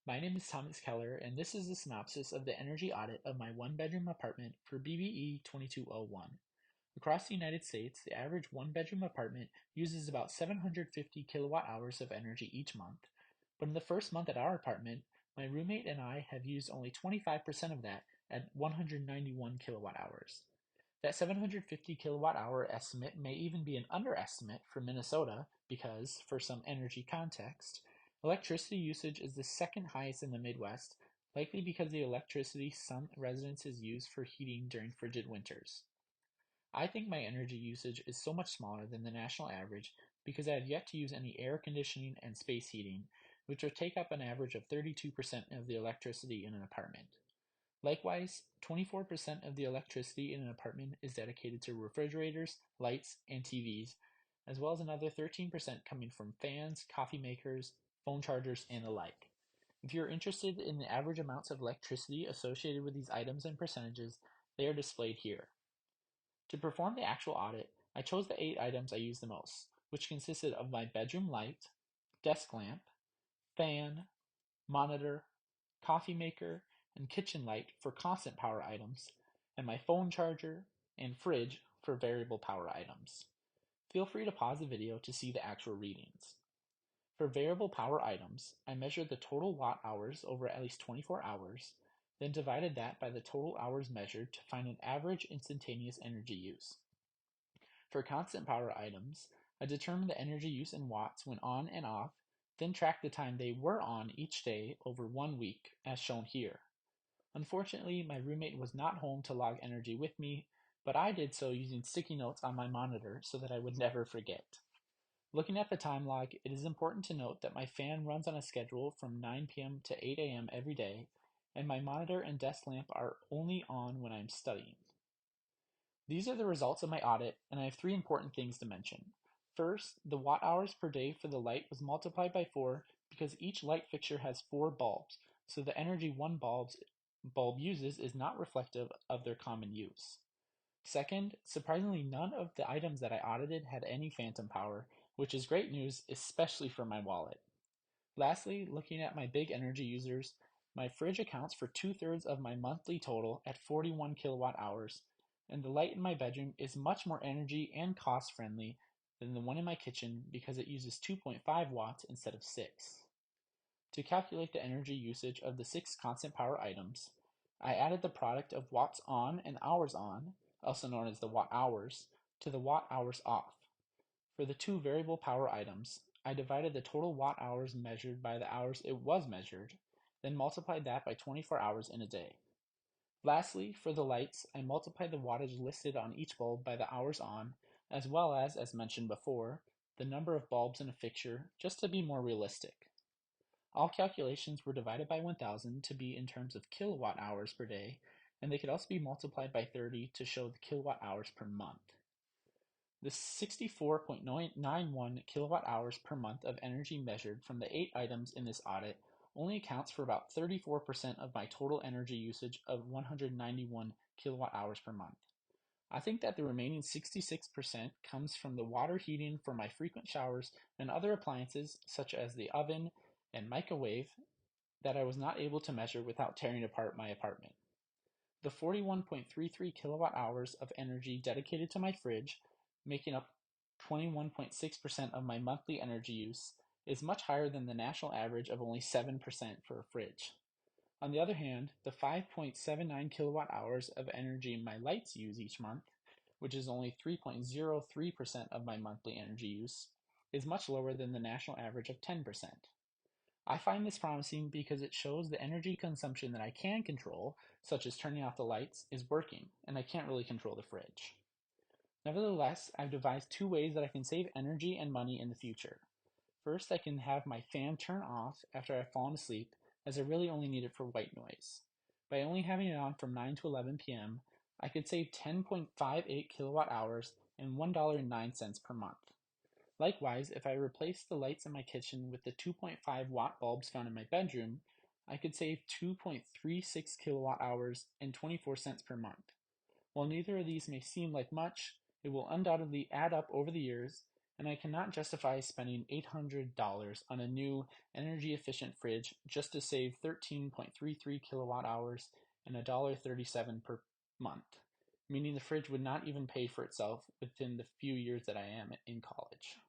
My name is Thomas Keller, and this is a synopsis of the energy audit of my one-bedroom apartment for BBE 2201. Across the United States, the average one-bedroom apartment uses about 750 kilowatt hours of energy each month, but in the first month at our apartment, my roommate and I have used only 25% of that at 191 kilowatt hours. That 750 kilowatt hour estimate may even be an underestimate for Minnesota because, for some energy context, electricity usage is the second highest in the Midwest, likely because of the electricity some residences use for heating during frigid winters. I think my energy usage is so much smaller than the national average because I have yet to use any air conditioning and space heating, which would take up an average of 32% of the electricity in an apartment. Likewise, 24% of the electricity in an apartment is dedicated to refrigerators, lights, and TVs, as well as another 13% coming from fans, coffee makers, phone chargers, and the like. If you're interested in the average amounts of electricity associated with these items and percentages, they are displayed here. To perform the actual audit, I chose the 8 items I use the most, which consisted of my bedroom light, desk lamp, fan, monitor, coffee maker, and kitchen light for constant power items, and my phone charger and fridge for variable power items. Feel free to pause the video to see the actual readings. For variable power items, I measured the total watt hours over at least 24 hours, then divided that by the total hours measured to find an average instantaneous energy use. For constant power items, I determined the energy use in watts when on and off, then tracked the time they were on each day over 1 week, as shown here. Unfortunately, my roommate was not home to log energy with me, but I did so using sticky notes on my monitor so that I would never forget. Looking at the time log, it is important to note that my fan runs on a schedule from 9 p.m. to 8 a.m. every day, and my monitor and desk lamp are only on when I'm studying. These are the results of my audit, and I have 3 important things to mention. First, the watt hours per day for the light was multiplied by 4 because each light fixture has 4 bulbs, so the energy one bulb uses is not reflective of their common use. Second, surprisingly, none of the items that I audited had any phantom power, which is great news, especially for my wallet. Lastly, looking at my big energy users, my fridge accounts for 2/3 of my monthly total at 41 kilowatt hours, and the light in my bedroom is much more energy and cost friendly than the one in my kitchen because it uses 2.5 watts instead of 6. To calculate the energy usage of the 6 constant power items, I added the product of watts on and hours on, also known as the watt hours, to the watt hours off. For the 2 variable power items, I divided the total watt hours measured by the hours it was measured, then multiplied that by 24 hours in a day. Lastly, for the lights, I multiplied the wattage listed on each bulb by the hours on, as well as mentioned before, the number of bulbs in a fixture, just to be more realistic. All calculations were divided by 1000 to be in terms of kilowatt hours per day, and they could also be multiplied by 30 to show the kilowatt hours per month. The 64.91 kilowatt hours per month of energy measured from the 8 items in this audit only accounts for about 34% of my total energy usage of 191 kilowatt hours per month. I think that the remaining 66% comes from the water heating for my frequent showers and other appliances such as the oven and microwave that I was not able to measure without tearing apart my apartment. The 41.33 kilowatt hours of energy dedicated to my fridge, making up 21.6% of my monthly energy use, is much higher than the national average of only 7% for a fridge. On the other hand, the 5.79 kilowatt hours of energy my lights use each month, which is only 3.03% of my monthly energy use, is much lower than the national average of 10%. I find this promising because it shows the energy consumption that I can control, such as turning off the lights, is working, and I can't really control the fridge. Nevertheless, I've devised 2 ways that I can save energy and money in the future. First, I can have my fan turn off after I've fallen asleep, as I really only need it for white noise. By only having it on from 9 to 11 p.m., I could save 10.58 kilowatt hours and $1.09 per month. Likewise, if I replaced the lights in my kitchen with the 2.5 watt bulbs found in my bedroom, I could save 2.36 kilowatt hours and 24 cents per month. While neither of these may seem like much, it will undoubtedly add up over the years, and I cannot justify spending $800 on a new energy-efficient fridge just to save 13.33 kilowatt hours and $1.37 per month, meaning the fridge would not even pay for itself within the few years that I am in college.